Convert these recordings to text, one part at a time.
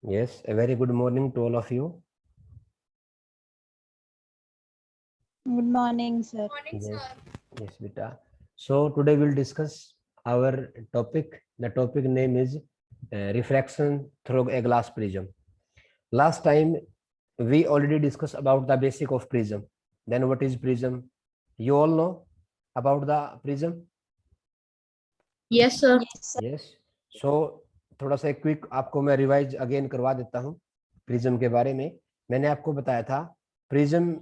Yes, a very good morning to all of you. Good morning, sir. Yes, yes, beta. So today we'll discuss our topic. The topic name is refraction through a glass prism. Last time we already discussed about the basic of prism. Then what is prism? You all know about the prism? Yes, sir. Yes. So थोड़ा सा quick आपको मैं revise again करवा देता हूँ prism के बारे में. मैंने आपको बताया था प्रिज्म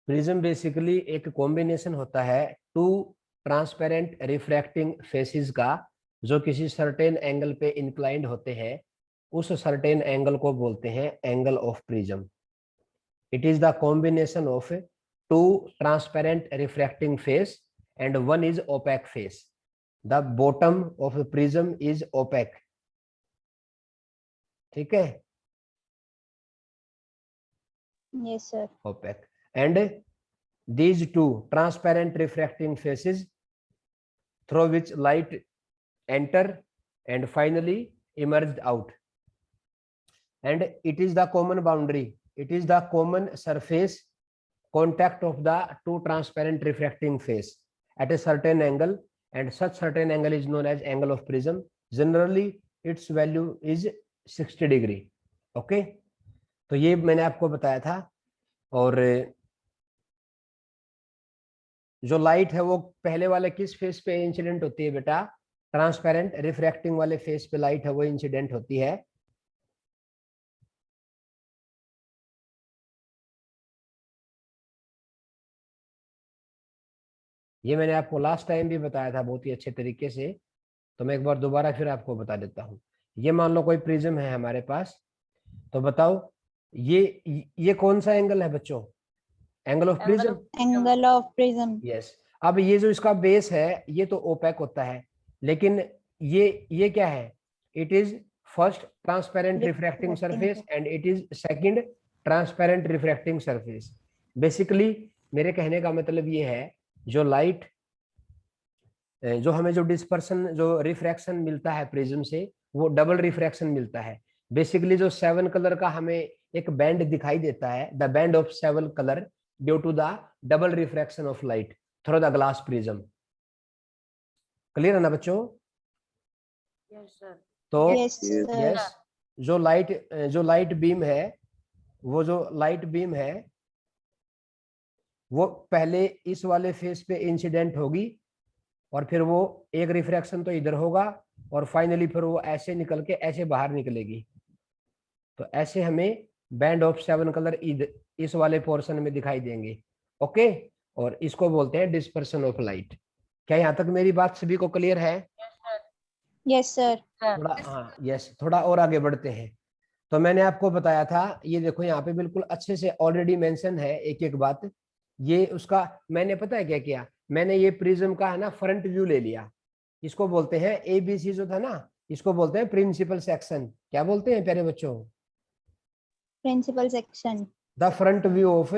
प्रिज्म बेसिकली एक कॉम्बिनेशन होता है टू ट्रांसपेरेंट रिफ्रैक्टिंग फेसेस का, जो किसी सर्टेन एंगल पे इंक्लाइंड होते हैं. उस सर्टेन एंगल को बोलते हैं angle of prism. It is the combination of two transparent refracting face and one is opaque face. The bottom of prism is opaque. ठीक है, Yes, sir. opaque, and these two transparent refracting faces through which light enter and finally emerged out, and it is the common boundary, it is the common surface contact of the two transparent refracting face at a certain angle, and such certain angle is known as angle of prism. Generally its value is 60 degree. okay, तो ये मैंने आपको बताया था. और जो light है वो पहले वाले किस फेस पे इंसिडेंट होती है बेटा? ट्रांसपेरेंट रिफ्रैक्टिंग वाले फेस पे लाइट है वो इंसिडेंट होती है. ये मैंने आपको लास्ट टाइम भी बताया था बहुत ही अच्छे तरीके से, तो मैं एक बार दोबारा फिर आपको बता देता हूँ. ये मान लो कोई प्रिज्म है हमारे पास, तो बताओ ये कौन सा एंगल है बच्चों? Angle of prism. Angle of prism. Yes. अब ये जो इसका बेस है ये तो ओपेक होता है, लेकिन ये क्या है? It is first transparent refracting surface and it is second transparent refracting surface. Basically मेरे कहने का मतलब ये है, जो लाइट जो हमें जो डिस्पर्सन जो रिफ्रैक्शन मिलता है प्रिज्म से, वो डबल रिफ्रैक्शन मिलता है. बेसिकली जो 7 कलर का हमें एक बैंड दिखाई देता है, the band of 7 colour due to the double refraction of light through the glass prism. Clear है ना बच्चों? Yes, sir. तो Yes, sir. यस, जो लाइट बीम है, वो जो लाइट बीम है वो पहले इस वाले फेस पे इंसिडेंट होगी, और फिर वो एक रिफ्रैक्शन तो इधर होगा, और फाइनली फिर वो ऐसे निकल के ऐसे बाहर निकलेगी. तो ऐसे हमें बैंड ऑफ 7 कलर इस वाले पोर्शन में दिखाई देंगे. ओके, और इसको बोलते हैं डिस्पर्सन ऑफ लाइट. क्या यहाँ तक मेरी बात सभी को क्लियर है? Yes, sir. थोड़ा, हाँ यस, थोड़ा और आगे बढ़ते हैं. तो मैंने आपको बताया था, ये देखो यहाँ पे बिल्कुल अच्छे से ऑलरेडी मेंशन है एक एक बात. ये उसका मैंने पता है क्या किया, मैंने ये प्रिज्म का है ना फ्रंट व्यू ले लिया. इसको बोलते हैं एबीसी जो था ना, इसको बोलते हैं प्रिंसिपल सेक्शन. क्या बोलते हैं प्यारे बच्चों? Principal section. The front view of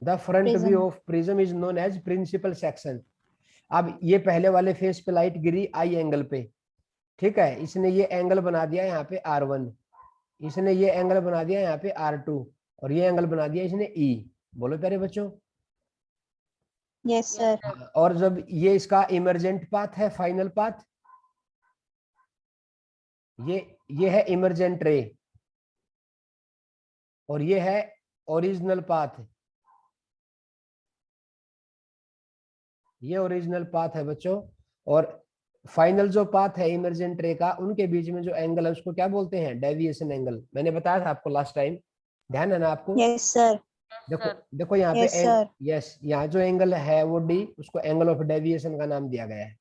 Prism. Prism is known as principal section. अब ये पहले वाले फेस पे लाइट गिरी आई एंगल पे, ठीक है, इसने ये एंगल बना दिया यहाँ पे R1, इसने ये एंगल बना दिया यहाँ पे R2, और ये एंगल बना दिया इसने E. बोलो प्यारे बच्चों. Yes, sir. और जब ये इसका इमरजेंट पाथ है, फाइनल पाथ, ये है इमरजेंट रे, और ये है ओरिजिनल पाथ. ये ओरिजिनल पाथ है बच्चों, और फाइनल जो पाथ है इमरजेंट रे का, उनके बीच में जो एंगल है उसको क्या बोलते हैं? Deviation angle. मैंने बताया था आपको लास्ट टाइम, ध्यान है ना आपको? Yes, sir. देखो यहाँ Yes, पे sir. यस, यहाँ जो एंगल है वो डी, उसको एंगल ऑफ डेविएशन का नाम दिया गया है.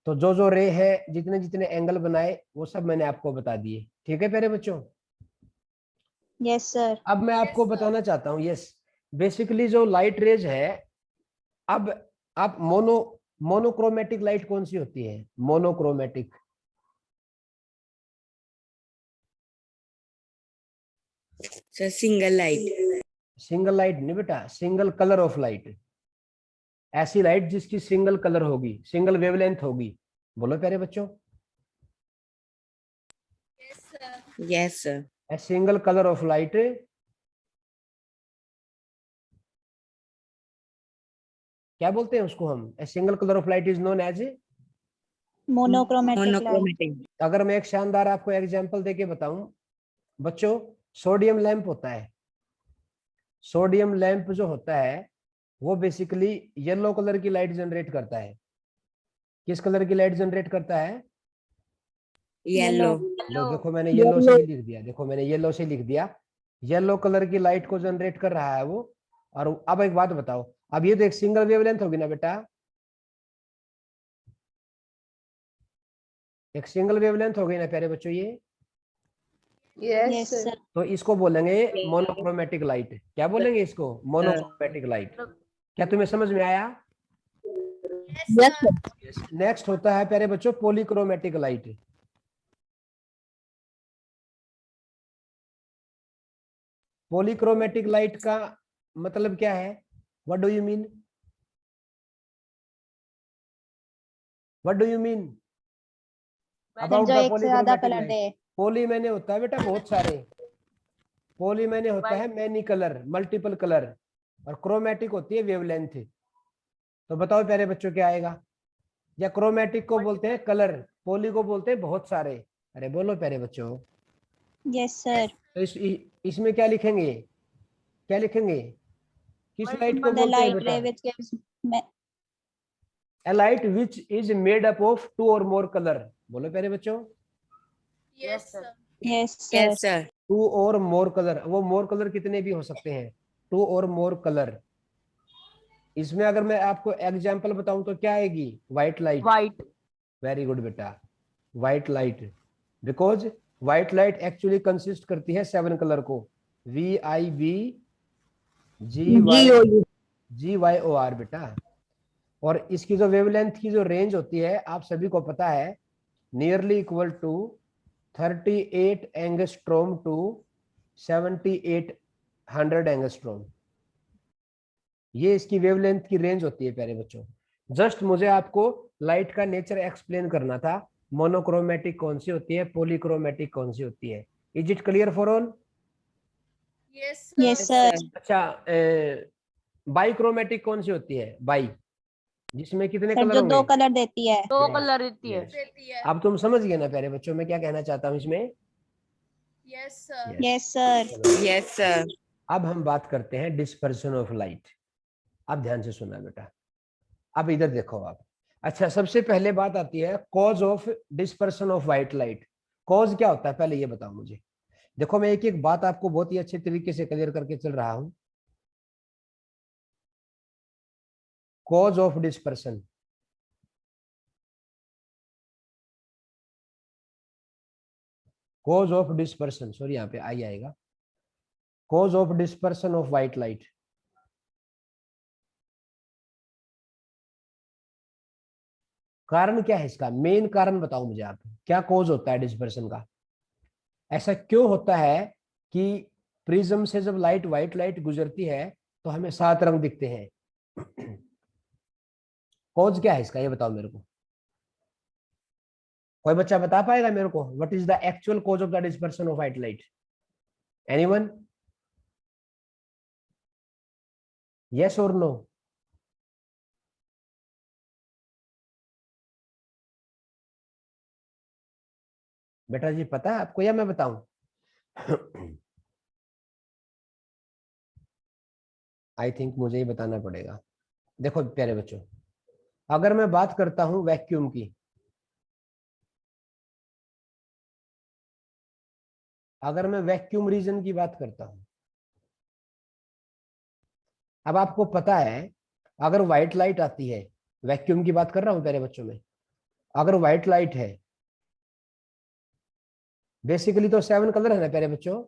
तो जो रे है, जितने जितने एंगल बनाए वो सब मैंने आपको बता दिए. ठीक है प्यारे बच्चों? Yes, sir. अब मैं आपको बताना चाहता हूँ, यस, बेसिकली जो लाइट रेज है, अब आप मोनोक्रोमेटिक लाइट कौन सी होती है? Monochromatic. Sir single light. Single light नहीं बेटा, सिंगल कलर ऑफ लाइट। ऐसी लाइट जिसकी सिंगल कलर होगी, सिंगल वेवलेंथ होगी। बोलो प्यारे बच्चों। Yes, sir. A single colour of light क्या बोलते हैं उसको हम? A single colour of light is known as. Monochromatic light. Monochromatic. अगर मैं एक शानदार आपको एग्जांपल देके बताऊं बच्चों, सोडियम लैंप होता है। सोडियम लैंप जो होता है वो बेसिकली येलो कलर की लाइट जनरेट करता है। किस कलर की लाइट जनरेट करता है? Yellow. लो देखो मैंने येलो से ही लिख दिया, देखो मैंने येलो से लिख दिया। येलो कलर की लाइट को जनरेट कर रहा है वो। और अब एक बात बताओ, अब ये तो एक सिंगल वेवलेंथ होगी ना बेटा, एक सिंगल वेवलेंथ हो गई ना प्यारे बच्चों ये। Yes sir. तो इसको बोलेंगे मोनोक्रोमेटिक लाइट। क्या बोलेंगे इसको? Monochromatic light. क्या तुम्हें समझ में आया? Yes, sir. नेक्स्ट होता है प्यारे बच्चों पॉलीक्रोमेटिक लाइट। पॉलीक्रोमेटिक लाइट का मतलब क्या है? What do you mean? What do you mean about जो द एक से ज्यादा पॉलीक्रोमेटिक कलर दे। लाइट? पॉली मैंने होता है बेटा बहुत सारे। पॉली मैंने होता है मैनी कलर, मल्टीपल कलर। और क्रोमेटिक होती है वेवलेंथ। तो बताओ प्यारे बच्चों क्या आएगा? या क्रोमेटिक को बोलते हैं कलर, पॉली को बोलते हैं बहुत सारे। अरे बोलो प्यारे बच्चों। Yes sir. तो इसमें क्या लिखेंगे? क्या लिखेंगे? किस लाइट को द बोलते हैं लाइट बेटा? रे which gives A light which is made up of two or more color। बोलो प्यारे बच्चों। Yes, sir. Yes sir. Yes, sir. Two और मोर कलर, वो मोर कलर कितने भी हो सकते हैं, टू और मोर कलर। इसमें अगर मैं आपको एग्जांपल बताऊं तो क्या आएगी? White light. White. Very good बेटा, white light. Because white light actually consist करती है 7 कलर को, VIB GOU. GYOR बेटा। और इसकी जो वेवलेंथ की जो रेंज होती है आप सभी को पता है, nearly equal to 38 angstrom to 7800 angstrom. ये इसकी वेवलेंथ की रेंज होती है प्यारे बच्चों। जस्ट मुझे आपको लाइट का नेचर एक्सप्लेन करना था। मोनोक्रोमेटिक कौन सी होती है, पॉलीक्रोमेटिक कौन सी होती है। Is it clear for all? Yes Yes, sir. sir. अच्छा, बाइक्रोमेटिक कौन सी होती है? बाई, जिसमें कितने सर कलर जो होंगे? दो कलर देती है। दो Yes, कलर रहती है. yes. अब तुम समझ गए ना प्यारे बच्चों मैं क्या कहना चाहता हूँ इसमें? Yes, sir. Yes. Yes sir. चलो, Yes, sir. अब हम बात करते हैं डिस्पर्शन ऑफ लाइट। अब ध्यान से सुनना बेटा, अब इधर देखो आप। अच्छा, सबसे पहले बात आती है cause of dispersion of white light. Cause क्या होता है पहले ये बताओ मुझे। देखो मैं एक एक बात आपको बहुत ही अच्छे तरीके से क्लियर करके चल रहा हूं। Cause of dispersion, cause of dispersion, sorry यहाँ पे आई आएगा। Cause of dispersion of white light. कारण क्या है इसका? मेन कारण बताओ मुझे आप, क्या कॉज होता है डिस्पर्शन का? ऐसा क्यों होता है कि प्रिज्म से जब लाइट, व्हाइट लाइट गुजरती है तो हमें 7 रंग दिखते हैं? कॉज क्या है इसका ये बताओ मेरे को। कोई बच्चा बता पाएगा मेरे को? What is the actual cause of the dispersion of white light? Anyone? Yes और नो? बेटा जी पता है आपको या मैं बताऊं? आई थिंक मुझे ही बताना पड़ेगा। देखो प्यारे बच्चों, अगर मैं बात करता हूं वैक्यूम की, अगर मैं वैक्यूम रीजन की बात करता हूं, अब आपको पता है अगर व्हाइट लाइट आती है, वैक्यूम की बात कर रहा हूं प्यारे बच्चों में, अगर व्हाइट लाइट है, बेसिकली तो 7 कलर है ना प्यारे बच्चों।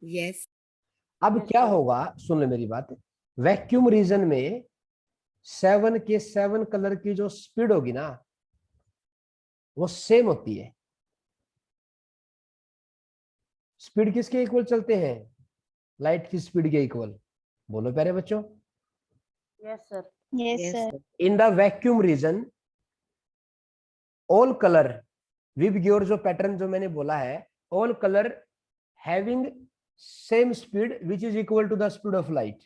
Yes. अब क्या होगा, सुन ले मेरी बात। वैक्यूम रीजन में 7 के 7 कलर की जो स्पीड होगी ना वो सेम होती है। स्पीड किसके इक्वल चलते हैं? लाइट की स्पीड के इक्वल। बोलो प्यारे बच्चों। Yes sir. Yes, Yes, sir. sir. In the vacuum region all colour behaviour, जो पैटर्न जो मैंने बोला है, all colour having same speed which is equal to the speed of light.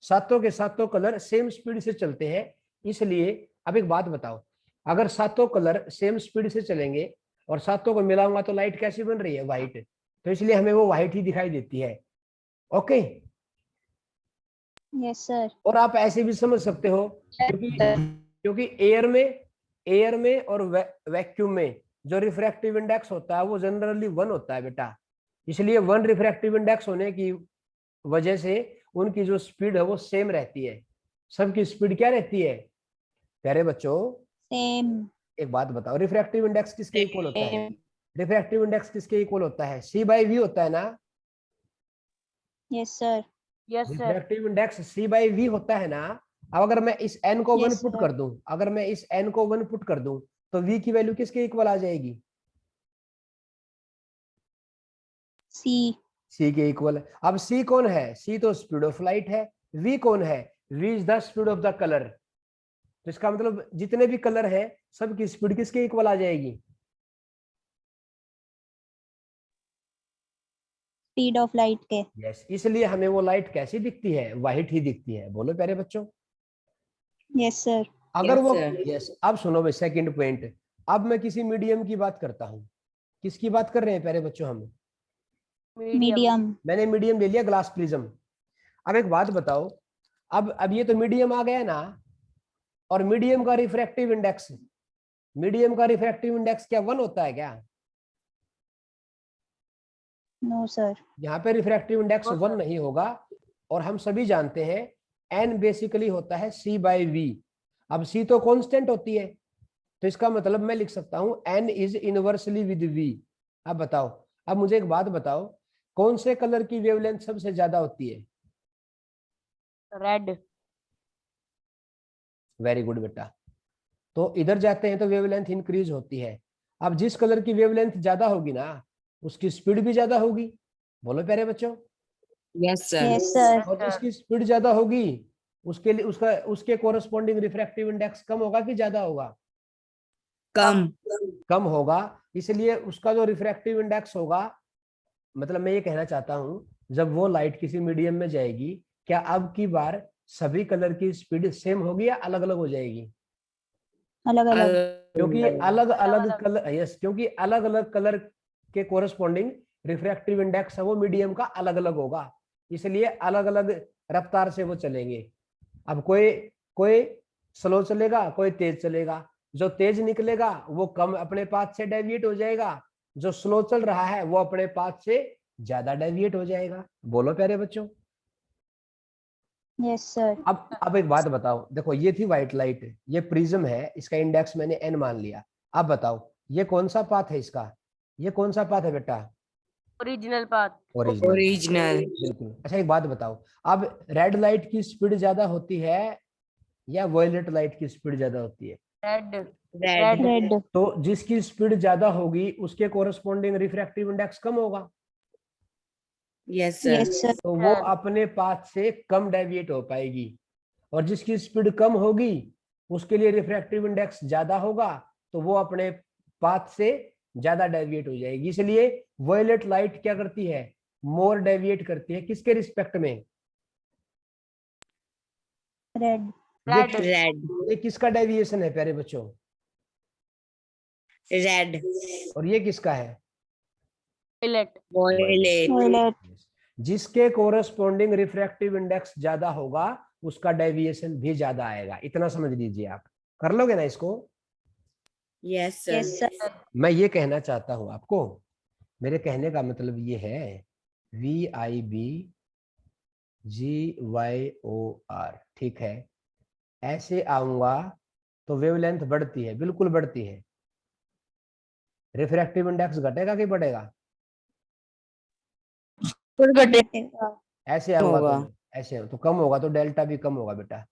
सातों के सातों कलर सेम स्पीड से चलते हैं, इसलिए अब एक बात बताओ, अगर सातों कलर सेम स्पीड से चलेंगे और सातों को मिलाऊंगा तो लाइट कैसी बन रही है? व्हाइट। तो इसलिए हमें वो व्हाइट ही दिखाई देती है। ओके। Yes, sir. और आप ऐसे भी समझ सकते हो, क्योंकि एयर में और वैक्यूम में जो रिफ्रैक्टिव इंडेक्स होता है वो जनरली 1 होता है बेटा। इसलिए 1 रिफ्रैक्टिव इंडेक्स होने की वजह से उनकी जो स्पीड है वो सेम रहती है। सबकी स्पीड क्या रहती है प्यारे बच्चों? Same. एक बात बताओ, रिफ्रैक्टिव इंडेक्स किसके इक्वल होता है? Same. रिफ्रैक्टिव इंडेक्स किसके इक्वल होता है? C/V होता है ना? Yes, sir. Yes sir. Refractive index C/V होता है ना? अब अगर मैं इस n को 1 Yes, पुट sir. कर दूं, अगर मैं इस n को 1 पुट कर दूं तो V की वैल्यू किसके इक्वल आ जाएगी? C. C के इक्वल। अब C कौन है? C तो स्पीड ऑफ लाइट है। V कौन है? V is the speed of the colour. तो इसका मतलब जितने भी कलर है सबकी स्पीड किसके इक्वल आ जाएगी? Speed of light के. यस, इसलिए हमें वो लाइट कैसी दिखती है? व्हाइट ही दिखती है। बोलो प्यारे बच्चों। Yes, sir. अगर Yes, वो sir. यस, अब सुनो भाई, सेकंड पॉइंट। अब मैं किसी मीडियम की बात करता हूं। किसकी बात कर रहे हैं प्यारे बच्चों हम? Medium. मैंने मीडियम ले लिया, ग्लास प्रिज्म। अब एक बात बताओ, अब ये तो मीडियम आ गया ना, और मीडियम का रिफ्रैक्टिव इंडेक्स क्या 1 होता है क्या? No, sir. यहाँ पे रिफ्रैक्टिव इंडेक्स No, 1 sir. नहीं होगा। और हम सभी जानते हैं n बेसिकली होता है C/V। अब C तो कांस्टेंट होती है, तो इसका मतलब मैं लिख सकता हूं n is inversely with V। अब बताओ, अब मुझे एक बात बताओ, कौन से कलर की वेवलेंथ सबसे ज्यादा होती है? रेड। वेरी गुड बेटा। तो इधर जाते हैं तो वेवलेंथ इंक्रीज होती है। अब जिस कलर की वेवलेंथ ज्यादा होगी ना, उसकी स्पीड भी ज्यादा होगी। बोलो प्यारे बच्चों। Yes, sir. Yes, sir. और जिसकी स्पीड ज्यादा होगी उसके लिए उसके कोरस्पॉन्डिंग रिफ्रैक्टिव इंडेक्स कम होगा कि ज्यादा होगा? Come. कम होगा। इसलिए उसका जो रिफ्रैक्टिव इंडेक्स होगा, मतलब मैं ये कहना चाहता हूं, जब वो लाइट किसी मीडियम में जाएगी, क्या अब की बार सभी कलर की स्पीड सेम होगी या अलग अलग हो जाएगी? अलग अलग. क्योंकि अलग अलग कलर, यस, क्योंकि अलग अलग कलर के कोरस्पॉन्डिंग रिफ्रैक्टिव इंडेक्स है वो मीडियम का अलग अलग होगा, इसलिए अलग अलग रफ्तार से वो चलेंगे। अब कोई कोई स्लो चलेगा, कोई तेज चलेगा। जो तेज निकलेगा वो कम अपने पाथ से डेविएट हो जाएगा, जो स्लो चल रहा है वो अपने पाथ से ज्यादा डेविएट हो जाएगा। बोलो प्यारे बच्चों। Yes, sir. अब एक बात बताओ, देखो ये थी व्हाइट लाइट, ये प्रिज्म है, इसका इंडेक्स मैंने n मान लिया। अब बताओ ये कौन सा पाथ है इसका? ये कौन सा पाथ है बेटा? Original path. ओरिजिनल। Original. बिल्कुल। अच्छा एक बात बताओ, अब रेड लाइट की स्पीड ज्यादा होती है या वॉयलेट लाइट की स्पीड ज्यादा होती है? रेड। Red. Red. तो जिसकी स्पीड ज्यादा होगी उसके कोरस्पॉन्डिंग रिफ्रैक्टिव इंडेक्स कम होगा, Yes, sir. Yes, sir. तो वो अपने पाथ से कम डेविएट हो पाएगी। और जिसकी स्पीड कम होगी उसके लिए रिफ्रैक्टिव इंडेक्स ज्यादा होगा, तो वो अपने पाथ से ज्यादा डेविएट हो जाएगी। इसलिए वॉयलेट लाइट क्या करती है? मोर डेविएट करती है। किसके रिस्पेक्ट में? Red. रेड। Red. किसका डेविएशन है प्यारे बच्चों? Red. और ये किसका है? वायलेट। Violet. Violet. जिसके कोरस्पॉन्डिंग रिफ्रैक्टिव इंडेक्स ज्यादा होगा उसका डेविएशन भी ज्यादा आएगा। इतना समझ लीजिए, आप कर लोगे ना इसको? Yes, sir. Yes, sir. मैं ये कहना चाहता हूं आपको, मेरे कहने का मतलब ये है VIBGYOR, ठीक है? ऐसे आऊंगा तो वेवलेंथ बढ़ती है, बिल्कुल बढ़ती है। रिफ्रैक्टिव इंडेक्स घटेगा कि बढ़ेगा? घटेगा. ऐसे आऊंगा होगा. तो ऐसे तो कम होगा, तो डेल्टा भी कम होगा बेटा।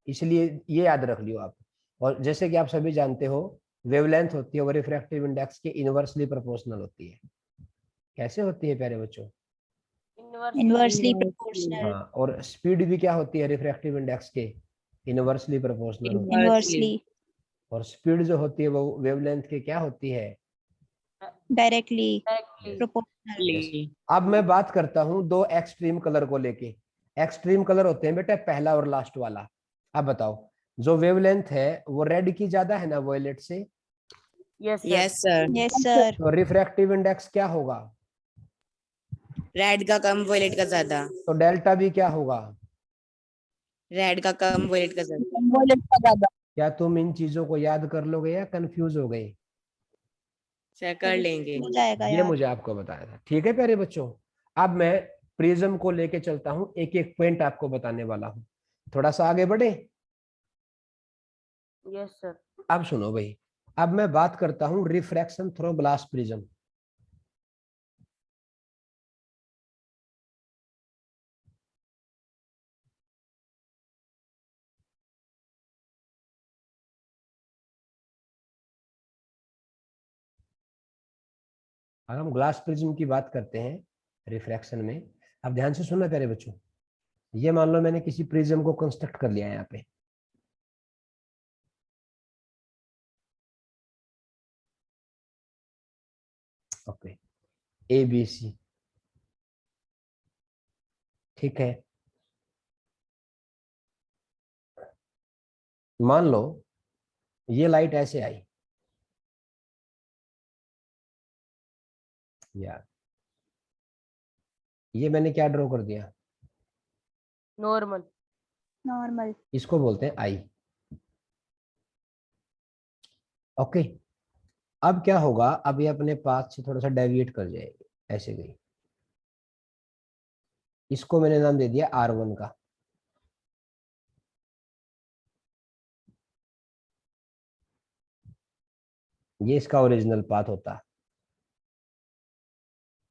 इसलिए ये याद रख लियो आप। और जैसे कि आप सभी जानते हो, वेवलेंथ होती है वो रिफ्रैक्टिव इंडेक्स के इनवर्सली प्रोपोर्शनल होती है। कैसे होती है प्यारे बच्चों? Inversely proportional. हाँ, और स्पीड भी क्या होती है रिफ्रैक्टिव इंडेक्स के? इनवर्सली प्रोपोर्शनल होती है। Inversely. और स्पीड जो होती है वो वेवलेंथ के क्या होती है? Directly. Directly. Proportional. Directly. अब मैं बात करता हूं दो एक्सट्रीम कलर को लेके। एक्सट्रीम कलर होते हैं बेटा पहला और लास्ट वाला। अब बताओ, जो वेवलेंथ है वो रेड की ज्यादा है ना वॉयलेट से? Yes, sir. Yes, sir. Yes, sir. तो रिफ्रैक्टिव इंडेक्स क्या होगा? रेड का कम, वॉयलेट का ज्यादा। तो डेल्टा भी क्या होगा? रेड का कम, वॉयलेट का ज्यादा। क्या तुम इन चीजों को याद कर लोगे या कंफ्यूज हो गए? सर कर लेंगे। हो जाएगा ये यार. मुझे आपको बताया था। ठीक है प्यारे बच्चों, अब मैं प्रिज्म को लेके चलता हूं, एक एक पॉइंट आपको बताने वाला हूं। थोड़ा सा आगे बढ़े। Yes, sir. अब सुनो भाई, अब मैं बात करता हूं रिफ्रैक्शन थ्रू ग्लास प्रिज्म। अब हम ग्लास प्रिज्म की बात करते हैं रिफ्रैक्शन में। अब ध्यान से सुनना प्यारे बच्चों, ये मान लो मैंने किसी प्रिज्म को कंस्ट्रक्ट कर लिया है यहाँ पे। ओके, ए बी सी, ठीक है। मान लो ये लाइट ऐसे आई यार, ये मैंने क्या ड्रॉ कर दिया? Normal. Normal. इसको बोलते हैं आई। ओके, अब क्या होगा, अब ये अपने पाथ से थोड़ा सा डेविएट कर जाएगी, ऐसे गई। इसको मैंने नाम दे दिया R1 का। ये इसका ओरिजिनल पाथ होता है,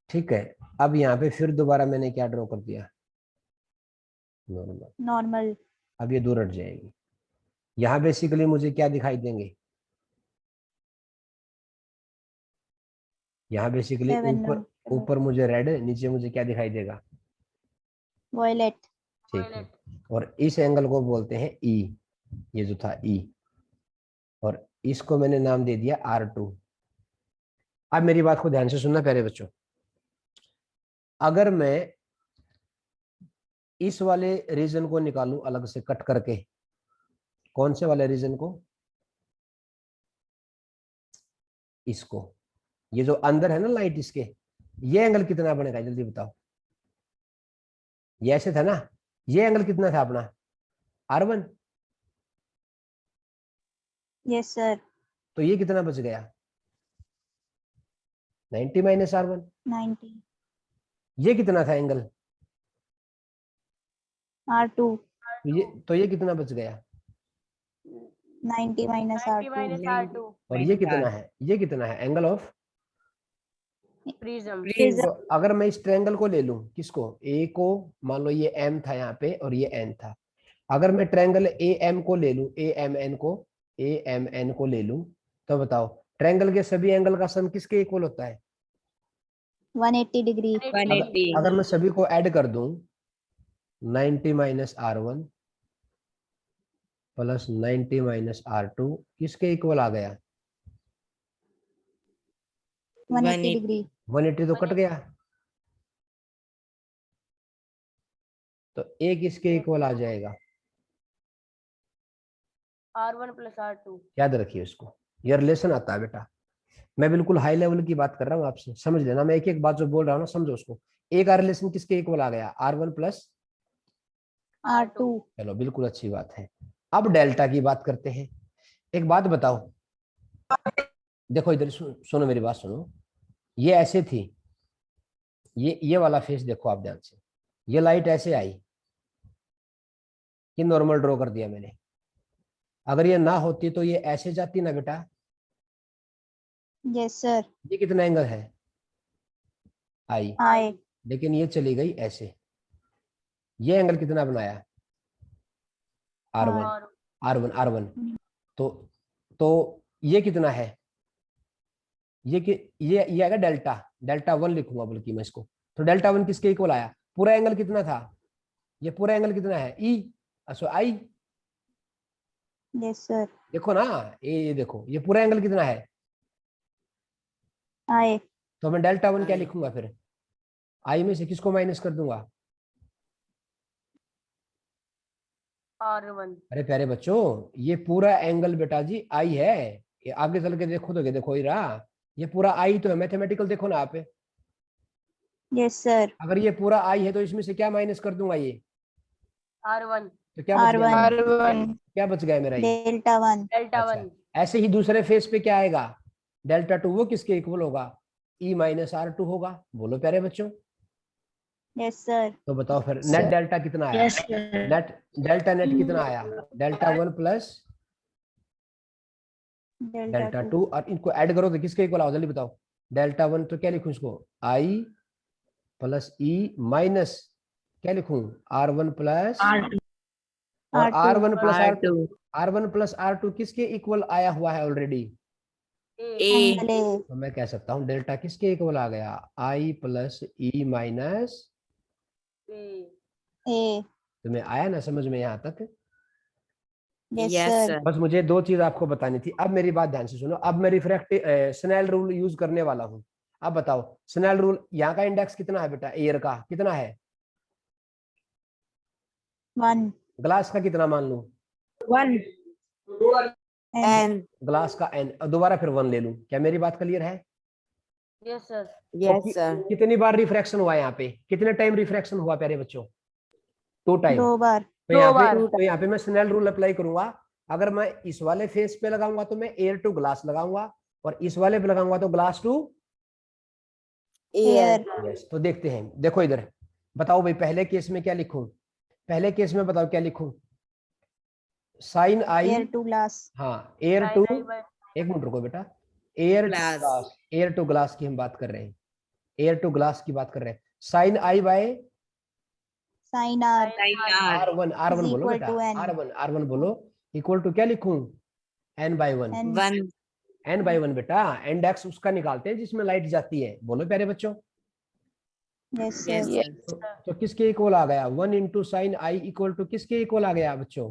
ठीक है। अब यहाँ पे फिर दोबारा मैंने क्या ड्रॉ कर दिया? नॉर्मल। Normal. अब ये दूर हट जाएगी। यहाँ बेसिकली मुझे क्या दिखाई देंगे? यहाँ बेसिकली Seven. ऊपर ऊपर मुझे रेड, नीचे मुझे क्या दिखाई देगा? Violet. ठीक है। और इस एंगल को बोलते हैं ई, ये जो था ई, और इसको मैंने नाम दे दिया R2। अब मेरी बात को ध्यान से सुनना प्यारे बच्चों, अगर मैं इस वाले रीजन को निकालूं अलग से कट करके, कौन से वाले रीजन को? इसको, ये जो अंदर है ना लाइट इसके, ये एंगल कितना बनेगा जल्दी बताओ? ये ऐसे था ना, ये एंगल कितना था अपना? R1। Yes, sir. तो ये कितना बच गया? 90 माइनस R1। 90. ये कितना था एंगल? R2. तो ये कितना बच गया? 90 minus 90 R2. minus R2. और ये कितना है? ये कितना है एंगल ऑफ? Prism. Prism. तो अगर मैं इस ट्रायंगल को ले लूं, किसको? ए को, मान लो ये M था यहाँ पे और ये N था। अगर मैं ट्रायंगल AM को ले लूं, AMN को ले लूं, तो बताओ ट्रायंगल के सभी एंगल का सम किसके इक्वल होता है? 180 degree. 180. अगर मैं सभी को ऐड कर दूं, 90 minus R1 plus 90 minus R2 किसके इक्वल आ गया? 180 degree. 180 तो कट गया, तो A किसके इक्वल आ जाएगा? R1 plus R2. याद रखिए उसको, ये रिलेशन आता है बेटा। मैं बिल्कुल हाई लेवल की बात कर रहा हूँ आपसे, समझ लेना। मैं एक एक बात जो बोल रहा हूँ ना समझो उसको। एक रिलेशन किसके इक्वल आ गया? R1 plus R2. चलो बिल्कुल अच्छी बात है। अब डेल्टा की बात करते हैं। एक बात बताओ, देखो इधर सुनो मेरी बात सुनो। ये ऐसे थी, ये वाला फेस देखो आप ध्यान से, ये लाइट ऐसे आई, ये नॉर्मल ड्रॉ कर दिया मैंने। अगर ये ना होती तो ये ऐसे जाती ना बेटा। Yes, sir. ये कितना एंगल है? आई। I. लेकिन ये चली गई ऐसे, ये एंगल कितना बनाया? R1। और R1 तो ये कितना है? ये आएगा डेल्टा, डेल्टा 1 लिखूंगा बल्कि मैं इसको। तो डेल्टा 1 किसके इक्वल आया? पूरा एंगल कितना था? ये पूरा एंगल कितना है? E, so I. Yes sir. देखो ना, ये देखो ये पूरा एंगल कितना है? आई। तो मैं डेल्टा 1 क्या आई। लिखूंगा फिर? आई में से किसको माइनस कर दूंगा? R1। अरे प्यारे बच्चों, ये पूरा एंगल बेटा जी आई है। ये आगे चल के देखो तो देखो ही रहा, ये पूरा आई तो है। मैथमेटिकल देखो ना आप। Yes sir. अगर ये पूरा आई है तो इसमें से क्या माइनस कर दूंगा? ये R1। तो क्या बच गया R1। मेरा? क्या बच गया मेरा? ये डेल्टा 1। डेल्टा अच्छा, 1। ऐसे ही दूसरे फेस पे क्या आएगा? डेल्टा 2 वो किसके इक्वल होगा? ई माइनस R2 होगा। बोलो प्यारे बच्चों। Yes sir. तो बताओ फिर नेट डेल्टा कितना आया? नेट डेल्टा नेट कितना आया? डेल्टा 1 प्लस डेल्टा 2, और इनको ऐड करो तो किसके इक्वल आओ? जल्दी बताओ। डेल्टा 1 तो क्या लिखूं इसको? आई प्लस ई माइनस क्या लिखूं? R1 प्लस, और R1 plus R2, R2 R1 plus R2 किसके इक्वल आया हुआ है ऑलरेडी? A angle A. तो मैं कह सकता हूँ डेल्टा किसके इक्वल आ गया? आई प्लस ई माइनस। ए। तुम्हें आया ना समझ में यहाँ तक? Yes yes sir. sir बस मुझे दो चीज आपको बतानी थी। अब मेरी बात ध्यान से सुनो। अब मैं रिफ्रैक्टिव स्नेल रूल यूज करने वाला हूँ। अब बताओ स्नेल रूल, यहाँ का इंडेक्स कितना है बेटा? एयर का कितना है? 1। ग्लास का कितना मान लूं? 1 एन। N ग्लास का n, और दोबारा फिर 1 ले लूं। क्या मेरी बात क्लियर है? Yes sir. yes sir कितनी बार रिफ्रैक्शन हुआ यहाँ पे? कितने टाइम रिफ्रैक्शन हुआ प्यारे बच्चों? 2 टाइम। 2 बार। तो यहाँ पे मैं स्नेल रूल अप्लाई करूंगा। अगर मैं इस वाले फेस पे लगाऊंगा तो मैं एयर टू ग्लास लगाऊंगा, और इस वाले पे लगाऊंगा तो glass to air air. Yes. तो देखते हैं, देखो इधर बताओ भाई, पहले केस में क्या लिखूं? पहले केस में बताओ क्या लिखूं? Sine I, air to glass. हाँ एयर टू, एक मिनट रुको बेटा, air to Glass. Glass, air to glass की हम बात कर रहे हैं, एयर टू ग्लास की बात कर रहे हैं। Sine I by sine R sin R R1, is R1 बोलो equal बेटा, to n। R1 बोलो, इक्वल टू क्या लिखूं? n by 1, n। 1 n by 1 बेटा। इंडेक्स उसका निकालते हैं जिसमें लाइट जाती है। बोलो प्यारे बच्चों। Yes yes sir. sir तो किसके इक्वल आ गया? 1 into sine I equal to किसके इक्वल आ गया बच्चों?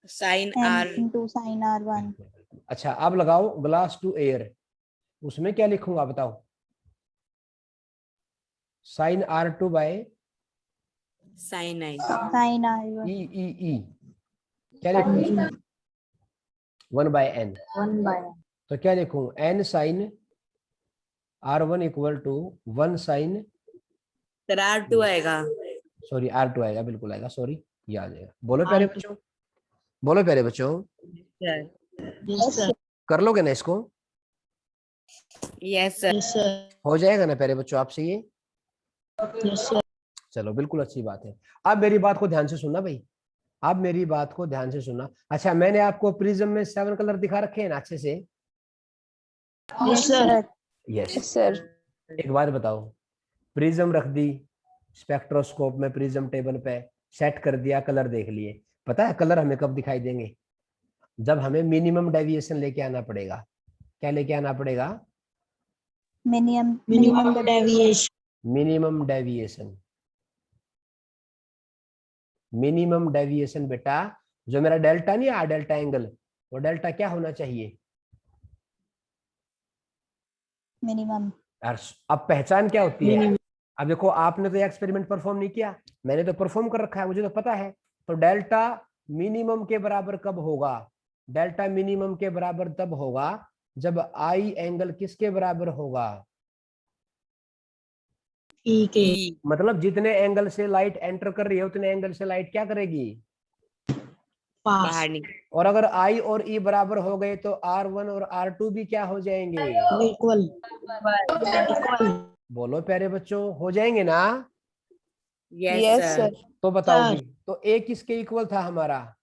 sin n R into sin R1। अच्छा अब लगाओ ग्लास टू एयर, उसमें क्या लिखूंगा बताओ? Sine R2 by sin I sin R1। ई क्या लिखूं? 1 बाय n। 1 बाय। तो क्या लिखूं? n sine R1 equal to 1 sine, sir R2 आएगा सॉरी R2 आएगा, बिल्कुल आएगा, सॉरी ये आ जाएगा। बोलो प्यारे बच्चों, बोलो प्यारे बच्चों, sir यस सर। कर लोगे ना इसको? yes sir yes sir. हो जाएगा ना प्यारे बच्चों आपसे ये? Yes sir. चलो बिल्कुल अच्छी बात है। अब मेरी बात को ध्यान से सुनना भाई, अब मेरी बात को ध्यान से सुनना। अच्छा मैंने आपको प्रिज्म में 7 कलर दिखा रखे हैं ना अच्छे से? Yes sir. Yes sir. एक बात बताओ, प्रिज्म रख दी स्पेक्ट्रोस्कोप में, प्रिज्म टेबल पे सेट कर दिया, कलर देख लिए। पता है कलर हमें कब दिखाई देंगे? जब हमें मिनिमम डेविएशन लेके आना पड़ेगा। क्या लेके आना पड़ेगा? Minimum deviation. Minimum deviation, minimum deviation बेटा। जो मेरा डेल्टा नहीं है, डेल्टा एंगल, वो डेल्टा क्या होना चाहिए? मिनिमम। अब पहचान क्या होती है? अब देखो आपने तो एक्सपेरिमेंट परफॉर्म नहीं किया, मैंने तो परफॉर्म कर रखा है, मुझे तो पता है। तो डेल्टा मिनिमम के बराबर कब होगा? डेल्टा मिनिमम के बराबर तब होगा जब आई एंगल किसके बराबर होगा? E मतलब जितने एंगल से लाइट एंटर कर रही है उतने एंगल से लाइट क्या करेगी? बाहर निकल और अगर आई और ई बराबर हो गए तो R1 और R2 भी क्या हो जाएंगे? इक्वल। बोलो प्यारे बच्चों, हो जाएंगे ना? yes sir तो बताओ जी, तो ए किसके इक्वल था हमारा?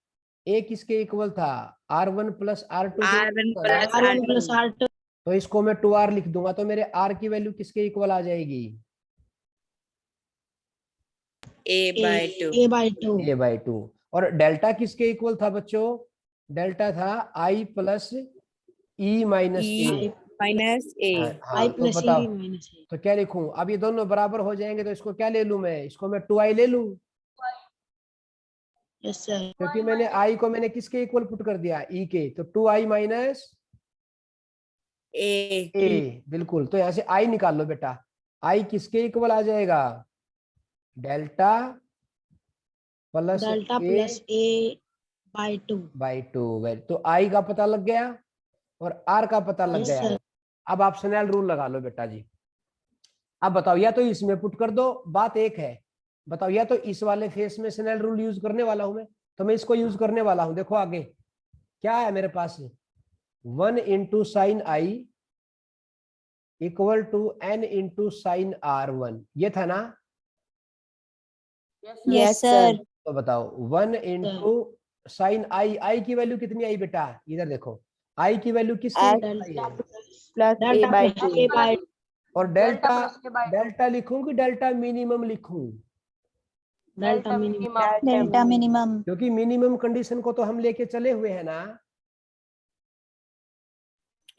ए किसके इक्वल था? R1 प्लस R2 के R1 equal था ना? plus R2 तो इसको मैं 2R लिख दूंगा, तो मेरे R की वैल्यू किसके इक्वल आ जाएगी? A by 2 A by 2। और डेल्टा किसके इक्वल था बच्चों? डेल्टा था I plus E minus E A. minus A. I तो plus बताओ E minus A. तो क्या लिखूं? अब ये दोनों बराबर हो जाएंगे तो इसको क्या ले लूं मैं? इसको मैं 2i ले लूं, Yes, sir. क्योंकि मैंने i को मैंने किसके इक्वल पुट कर दिया? e के। तो 2i माइनस A. ए, बिल्कुल। तो यहाँ से i निकाल लो बेटा। i किसके इक्वल आ जाएगा? Delta plus Delta A plus A by 2. By 2। तो i का पता लग गया और r का पता लग Yes, गया। sir. अब आप स्नेल रूल लगा लो बेटा जी। अब बताओ, या तो इसमें पुट कर दो, बात एक है। बताओ, या तो इस वाले फेस में स्नेल रूल यूज करने वाला हूं मैं, तो मैं इसको यूज करने वाला हूं। देखो आगे क्या है मेरे पास, 1 into sine I equal to n into sine r1, ये था ना? Yes, sir. Yes, sir. तो बताओ 1 इंटू साइन आई की वैल्यू कितनी आई बेटा? इधर देखो, आई की वैल्यू किसकी X आई है? plus A Delta by plus 2. A by और Delta delta plus A by 2. Delta लिखूं कि डेल्टा मिनिमम लिखूं? delta minimum. Delta minimum. क्योंकि मिनिमम कंडीशन को तो हम लेके चले हुए हैं ना।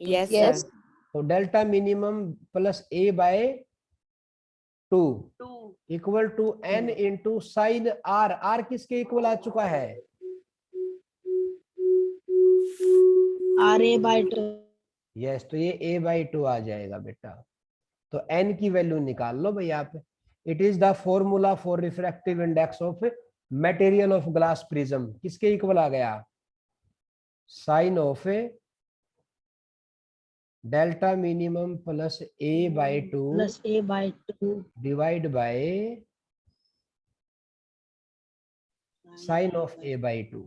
Yes, Yes. sir. तो delta minimum plus A by 2 2. Equal to n into sine R. R किसके इक्वल आ चुका है? RA by 2. यस, तो ये a बाई 2 आ जाएगा बेटा। तो n की वैल्यू निकाल लो भाई आप। It is the formula for refractive index of material of glass prism. किसके इक्वल आ गया? Sine of delta minimum plus a by 2 Plus A by 2. Divide by sine of a by 2।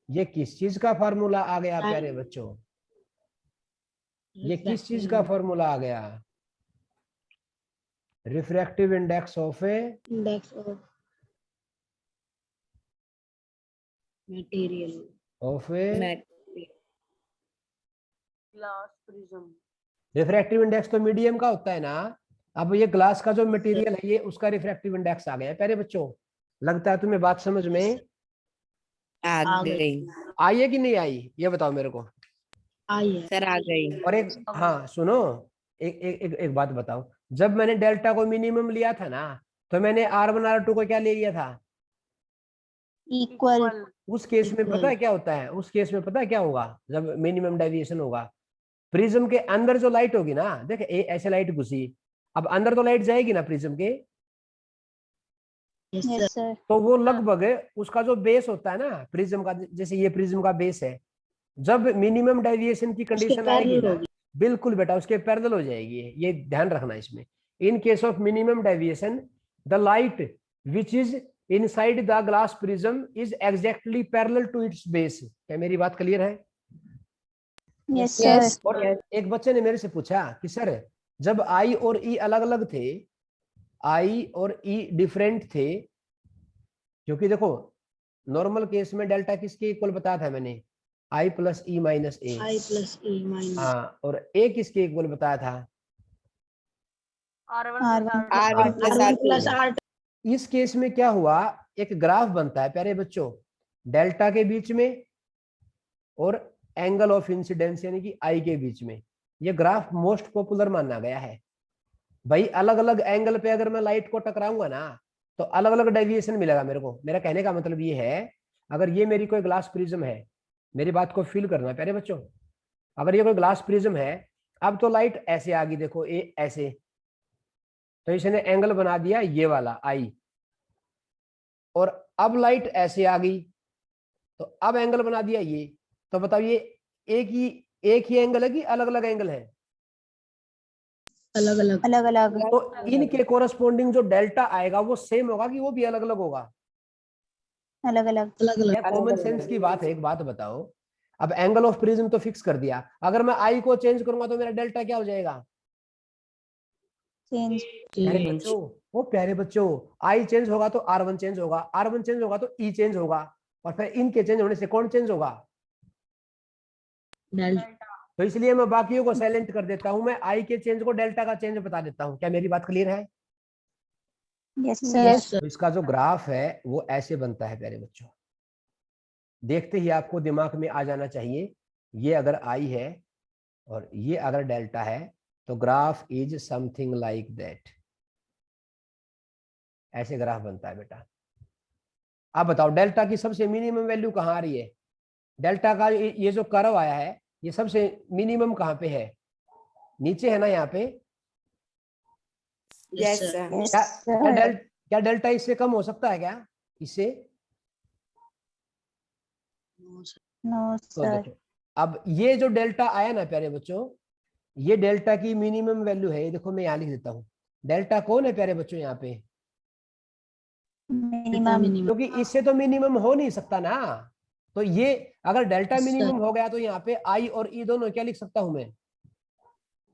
ये किस चीज का फॉर्मूला आ गया प्यारे बच्चों? ये किस चीज का फॉर्मूला आ गया? Refractive index of Index of material. Mat- Glass prism. Refractive index तो मीडियम का होता है ना। अब ये ग्लास का जो मटेरियल है, ये उसका रिफ्रैक्टिव इंडेक्स आ गया प्यारे बच्चों। लगता है तुम्हें बात समझ में आ गई. आई है कि नहीं आई? ये बताओ मेरे को। I है. Sir, आ गई. और एक हाँ सुनो, एक बात बताओ। जब मैंने डेल्टा को मिनिमम लिया था ना, तो मैंने R1 R2 को क्या ले लिया था? Equal. उस केस में पता है Equal. क्या होता है? उस केस में पता है क्या होगा? जब मिनिमम डेविएशन होगा, प्रिज्म के अंदर जो लाइट होगी ना, देख ऐसे लाइट घुसी, अब अंदर तो लाइट जाएगी ना प्रिज्म के, Yes, sir. तो वो लगभग उसका जो बेस होता है ना प्रिज्म का, जैसे ये प्रिज्म का बेस है, जब मिनिमम डेविएशन की कंडीशन आएगी parallel ना, होगी। बिल्कुल बेटा उसके पैरेलल हो जाएगी। ये ध्यान रखना इसमें। In case of minimum deviation the light which is inside the glass prism is exactly parallel to its base. क्या मेरी बात क्लियर है? Yes, sir. और एक बच्चे ने मेरे से पूछा कि सर जब आई और ई अलग अलग थे, आई और ई डिफरेंट थे, क्योंकि देखो नॉर्मल केस में डेल्टा किसके इक्वल बताया था मैंने? I plus E minus A. I plus E minus. हाँ, और ए किसके इक्वल बताया था? R1 R1 plus R2. R1 plus R1 plus R2. R2. इस केस में क्या हुआ? एक ग्राफ बनता है प्यारे बच्चों, डेल्टा के बीच में और एंगल ऑफ इंसिडेंस यानी कि आई के बीच में। ये ग्राफ मोस्ट पॉपुलर माना गया है भाई। अलग अलग एंगल पे अगर मैं लाइट को टकराऊंगा ना, तो अलग अलग डेविएशन मिलेगा मेरे को। मेरा कहने का मतलब ये है, अगर ये मेरी कोई ग्लास प्रिज्म है, मेरी बात को फील करना प्यारे बच्चों, अगर ये कोई ग्लास प्रिज्म है, अब तो लाइट ऐसे आ गई, देखो ए ऐसे, तो इसने एंगल बना दिया ये वाला आई, और अब लाइट ऐसे आ गई, तो अब एंगल बना दिया ये। तो बताओ ये एक ही एंगल है कि अलग अलग एंगल है? अलग अलग. अलग अलग तो इनके कोरस्पॉन्डिंग जो डेल्टा आएगा वो सेम होगा कि वो भी अलग अलग होगा? अलग अलग अलग अलग. यह कॉमन सेंस की बात है। एक बात बताओ, अब एंगल ऑफ प्रिज्म तो फिक्स कर दिया, अगर मैं आई को चेंज करूंगा तो मेरा डेल्टा क्या हो जाएगा? चेंज प्यारे बच्चों, वो प्यारे बच्चों, आई चेंज होगा तो R1 चेंज होगा, R1 चेंज होगा तो ई चेंज होगा, और फिर इनके चेंज होने से कौन चेंज होगा? डेल्टा. तो इसलिए मैं बाकियों को साइलेंट कर देता हूं, मैं आई के चेंज को डेल्टा का चेंज बता देता हूं। क्या मेरी बात क्लियर है? Yes Yes, sir sir. तो इसका जो ग्राफ है वो ऐसे बनता है प्यारे बच्चों। देखते ही आपको दिमाग में आ जाना चाहिए, ये अगर आई है और ये अगर डेल्टा है तो graph is something like that, ऐसे ग्राफ बनता है बेटा। अब बताओ डेल्टा की सबसे मिनिमम वैल्यू कहाँ आ रही है? डेल्टा का ये जो कर्व आया है ये सबसे मिनिमम कहाँ पे है? नीचे है ना यहाँ पे। Yes, sir. sir. Yes, क्या sir. डेल्टा इससे कम हो सकता है क्या? इससे No, sir. No, तो sir. देखो अब ये जो डेल्टा आया ना प्यारे बच्चों, ये डेल्टा की मिनिमम वैल्यू है। ये देखो मैं यहाँ लिख देता हूँ। डेल्टा कौन है प्यारे बच्चों यहाँ पे? Minimum. Minimum. क्योंकि इससे तो मिनिमम हो नहीं सकता ना। तो ये अगर डेल्टा Yes, sir. मिनिमम हो गया तो यहाँ पे आई और ई दोनों क्या लिख सकता हूं मैं?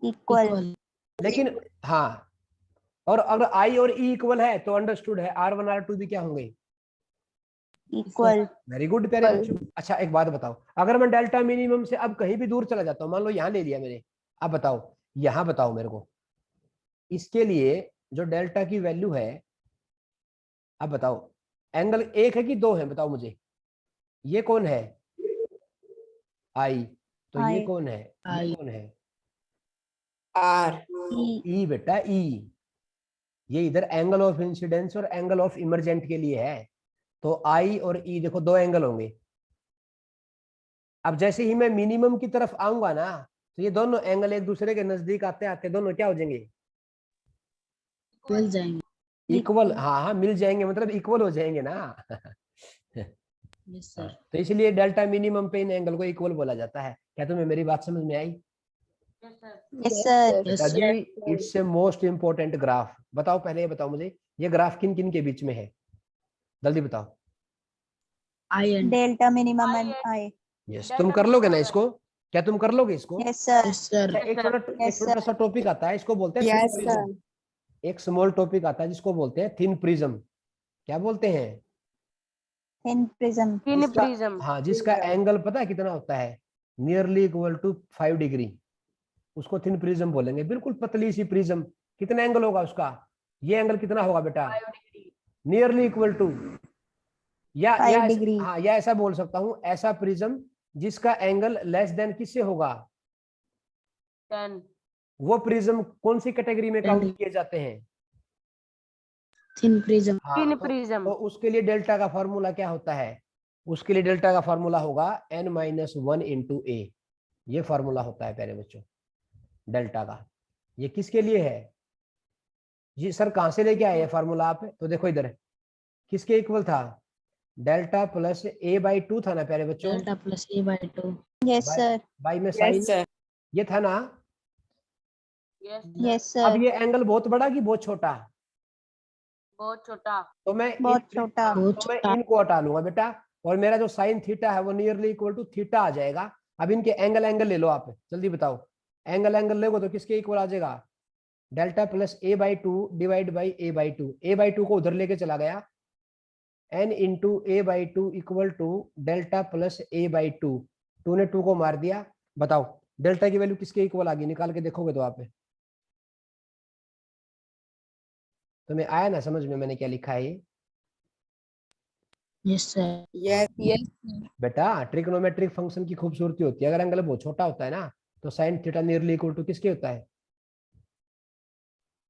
Equal. Equal. लेकिन हाँ, और अगर आई और ई इक्वल है तो अंडरस्टूड है R1 R2 भी क्या होंगे? Equal. वेरी गुड प्यारे Equal. बच्चों। अच्छा एक बात बताओ, अगर मैं डेल्टा मिनिमम से अब कहीं भी दूर चला जाता हूँ, मान लो यहाँ ले लिया मैंने, अब बताओ यहाँ बताओ मेरे को, इसके लिए जो डेल्टा की वैल्यू है, अब बताओ एंगल एक है कि दो है? बताओ मुझे। ये कौन है? आई। तो ये I. कौन है? ये I. कौन है? R. E. ई बेटा, ई। ये इधर एंगल ऑफ इंसिडेंस और एंगल ऑफ इमरजेंट के लिए है। तो आई और ई देखो दो एंगल होंगे। अब जैसे ही मैं मिनिमम की तरफ आऊंगा ना, तो ये दोनों एंगल एक दूसरे के नजदीक आते आते दोनों क्या हो जाएंगे? मिल जाएंगे। इक्वल। हाँ हाँ मिल जाएंगे, मतलब इक्वल हो जाएंगे ना। Yes, sir. तो इसलिए डेल्टा मिनिमम पे इन एंगल को इक्वल बोला जाता है। क्या तुम्हें मेरी बात समझ में आई? Yes, sir. Yes, sir. Yes, बेटा sir. जी it's a most important graph. बताओ पहले ये बताओ मुझे, ये ग्राफ किन किन के बीच में है? जल्दी बताओ। I and Delta minimum and I. Yes, Delta तुम कर लोगे ना minimum, इसको? क्या तुम कर लोगे इसको? Yes, sir. yes, sir. अच्छा, एक Yes, sir. छोटा एक Yes, छोटा सा टॉपिक आता है, इसको बोलते हैं Yes, thin sir. prism। एक स्मॉल टॉपिक आता है जिसको बोलते हैं थिन प्रिज्म। क्या बोलते हैं? Thin prism. Thin जिसका prism. हाँ, जिसका एंगल पता है कितना होता है? Nearly equal to 5 degree. उसको थिन प्रिज्म बोलेंगे। बिल्कुल पतली सी प्रिज्म। कितना एंगल होगा उसका? ये एंगल कितना होगा बेटा? 5 degree. नियरली इक्वल टू, या 5 degree. हाँ, या ऐसा बोल सकता हूँ, ऐसा प्रिज्म जिसका एंगल लेस देन किससे होगा? 10. वो प्रिज्म कौन सी कैटेगरी में काउंट 10. किए जाते हैं? Thin prism. हाँ, Thin तो prism. उसके लिए डेल्टा का फॉर्मूला क्या होता है? उसके लिए डेल्टा का फॉर्मूला होगा n-1 इंटू ए। ये फॉर्मूला होता है प्यारे बच्चों डेल्टा का। ये किसके लिए है जी? सर कहां से लेके आए ये फॉर्मूला आप? तो देखो इधर किसके इक्वल था? डेल्टा प्लस a/2 था ना प्यारे बच्चों? Delta plus A by 2. Yes, sir. By में साइन Yes, sir. ये था ना। Yes, sir. Yes, अब sir. ये एंगल बहुत बड़ा कि बहुत छोटा? बहुत छोटा. तो मैं बहुत छोटा. बहुत तो मैं छोटा. इनको हटा लूंगा बेटा, और मेरा जो साइन थीटा है वो नियरली इक्वल टू थीटा आ जाएगा। अब इनके एंगल ले लो आप, जल्दी बताओ। एंगल लोगे तो किसके इक्वल आ जाएगा? Delta plus a/2 divide by a/2। a/2 को उधर लेके चला गया, n into a/2 equal to delta plus a/2। 2 ने 2 को मार दिया। बताओ डेल्टा की वैल्यू किसके इक्वल आ गई? निकाल के देखोगे तो आप। तुम्हें आया ना समझ में मैंने क्या लिखा है? ये Yes, sir. Yes. Yes. बेटा ट्रिग्नोमेट्रिक फंक्शन की खूबसूरती होती है, अगर एंगल बहुत छोटा होता है ना तो sine theta nearly equal to किसके होता है?